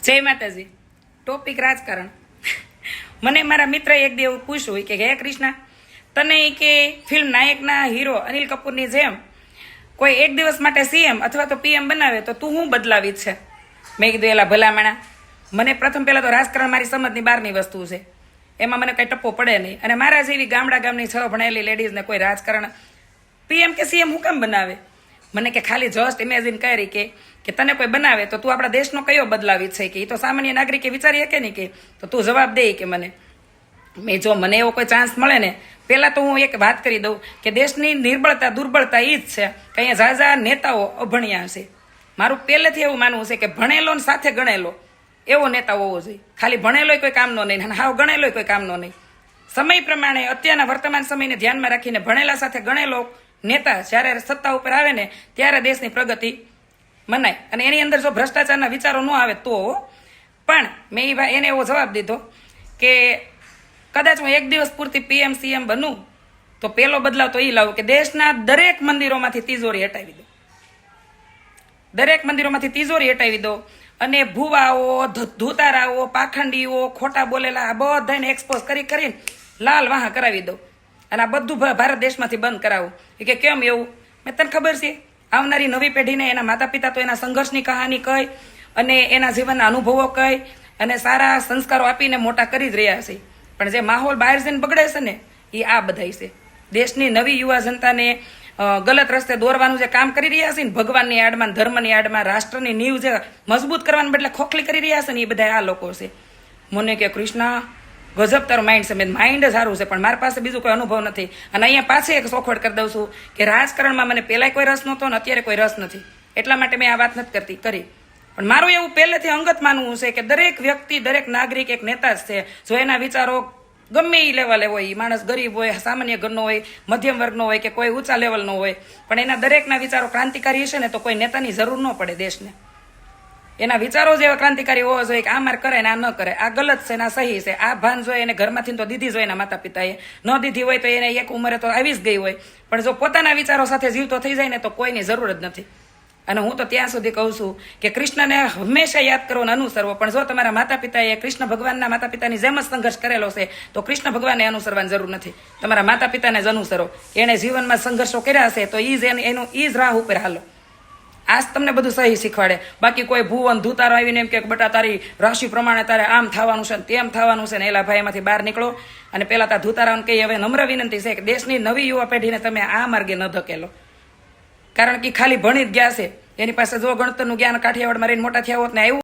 જય માતાજી. ટોપિક રાજકારણ. મને મારા મિત્રએ એક દી એવું પૂછ્યું કે હે કૃષ્ણા, તને કે ફિલ્મ નાયકના હીરો અનિલ કપૂરની જેમ કોઈ એક દિવસ માટે સીએમ અથવા તો પીએમ બનાવે તો તું હું બદલાવી છે? મેં કીધું એલા ભલામણા, મને પ્રથમ પહેલાં તો રાજકારણ મારી સમજની બહારની વસ્તુ છે, એમાં મને કંઈ ટપ્પો પડે નહીં. અને મારા જેવી ગામડા ગામની છ ભણેલી લેડીઝને કોઈ રાજકારણ પીએમ કે સીએમ હું કેમ બનાવે? મને કે ખાલી જસ્ટ ઇમેજિન કરી કે તને કોઈ બનાવે તો તું આપણા દેશનો કયો બદલાવી છે કે એ તો સામાન્ય નાગરિકે વિચારી શકે નહીં, કે તો તું જવાબ દે કે મને. જો મને એવો કોઈ ચાન્સ મળે ને, પહેલાં તો હું એક વાત કરી દઉં કે દેશની નિર્બળતા દુર્બળતા એ જ છે કે અહીંયા ઝાઝા નેતાઓ અભણ્યા છે. મારું પહેલેથી એવું માનવું છે કે ભણેલો ને સાથે ગણેલો એવો નેતા હોવો જોઈએ. ખાલી ભણેલોય કોઈ કામનો નહીં અને હાવ ગણેલોય કોઈ કામનો નહીં. સમય પ્રમાણે અત્યારના વર્તમાન સમયને ધ્યાનમાં રાખીને ભણેલા સાથે ગણેલો નેતા જ્યારે સત્તા ઉપર આવે ને ત્યારે દેશની પ્રગતિ મનાય. અને એની અંદર જો ભ્રષ્ટાચારના વિચારો ન આવે તો પણ મેં એને એવો જવાબ દીધો કે કદાચ હું એક દિવસ પૂરતી પીએમ સીએમ બનું તો પહેલો બદલાવ તો એ લાવું કે દેશના દરેક મંદિરોમાંથી તિજોરી હટાવી દો. દરેક મંદિરોમાંથી તિજોરી હટાવી દો અને ભુવાઓ, ધૂતારાઓ, પાખંડીઓ, ખોટા બોલેલા આ બધાને એક્સપોઝ કરીને લાલ વાહ કરાવી દો. અને આ બધું ભારત દેશમાંથી બંધ કરાવું. કે કેમ એવું? મેં તને ખબર છે, આવનારી નવી પેઢીને એના માતા પિતા તો એના સંઘર્ષની કહાની કહી અને એના જીવનના અનુભવો કહી અને સારા સંસ્કારો આપીને મોટા કરી જ રહ્યા છે. પણ જે માહોલ બહાર જઈને બગડે છે ને એ આ બધાય છે. દેશની નવી યુવા જનતાને ગલત રસ્તે દોરવાનું જે કામ કરી રહ્યા છે ને, ભગવાનની આડમાં, ધર્મની આડમાં, રાષ્ટ્રની નીવ જે મજબૂત કરવાને બદલે ખોખલી કરી રહ્યા છે ને, એ બધા આ લોકો છે. મને કે કૃષ્ણા, ગજબ તારું માઇન્ડ છે. મેં માઇન્ડ સારું છે પણ મારી પાસે બીજું કોઈ અનુભવ નથી. અને અહીંયા પાછી એક સોખવટ કરી દઉં છું કે રાજકારણમાં મને પહેલાંય કોઈ રસ નહોતો ને અત્યારે કોઈ રસ નથી, એટલા માટે મેં આ વાત નથી કરી. પણ મારું એવું પહેલેથી અંગત માનવું છે કે દરેક વ્યક્તિ, દરેક નાગરિક એક નેતા જ છે. જો એના વિચારો ગમે એ લેવલે હોય, એ માણસ ગરીબ હોય, સામાન્ય ઘરનો હોય, મધ્યમ વર્ગનો હોય કે કોઈ ઊંચા લેવલનો હોય, પણ એના દરેકના વિચારો ક્રાંતિકારી હશે ને તો કોઈ નેતાની જરૂર ન પડે દેશને. એના વિચારો જેવા ક્રાંતિકારી હોવા જોઈએ કે આ માર કરે ને આ ન કરે, આ ગલત છે ને આ સહી છે, આ ભાન જોઈએ એને ઘરમાંથી તો દીધી જોઈએ એના માતા પિતાએ, ન દીધી હોય તો એને એક ઉંમરે તો આવી જ ગઈ હોય. પણ જો પોતાના વિચારો સાથે જીવતો થઈ જાય ને તો કોઈની જરૂર જ નથી. અને હું તો ત્યાં સુધી કહું છું કે કૃષ્ણને હંમેશા યાદ કરો અને અનુસરવો. પણ જો તમારા માતા પિતાએ કૃષ્ણ ભગવાનના માતા પિતાની જેમ જ સંઘર્ષ કરેલો છે તો કૃષ્ણ ભગવાનને અનુસરવાની જરૂર નથી. તમારા માતા પિતાને જ અનુસરો. એણે જીવનમાં સંઘર્ષો કર્યા છે તો એ જ રાહ ઉપર હાલો. આજ તમને બધું સહી શીખવાડે. બાકી કોઈ ભુવન ધૂતારો આવીને એમ કે બટા તારી રાશિ પ્રમાણે તારે આમ થવાનું છે ને તેમ થવાનું છે ને, એલા ભાઈ એમાંથી બહાર નીકળો. અને પેલા તાર ધૂતારાઓને કહી હવે નમ્ર વિનંતી છે કે દેશની નવી યુવા પેઢીને તમે આ માર્ગે ન ધકેલો. કારણ કે ખાલી ભણી જ ગયા છે, એની પાસે જો ગણતરનું જ્ઞાન કાઠિયાવાડમાં રહીને મોટા થયા હોત ને આવ્યું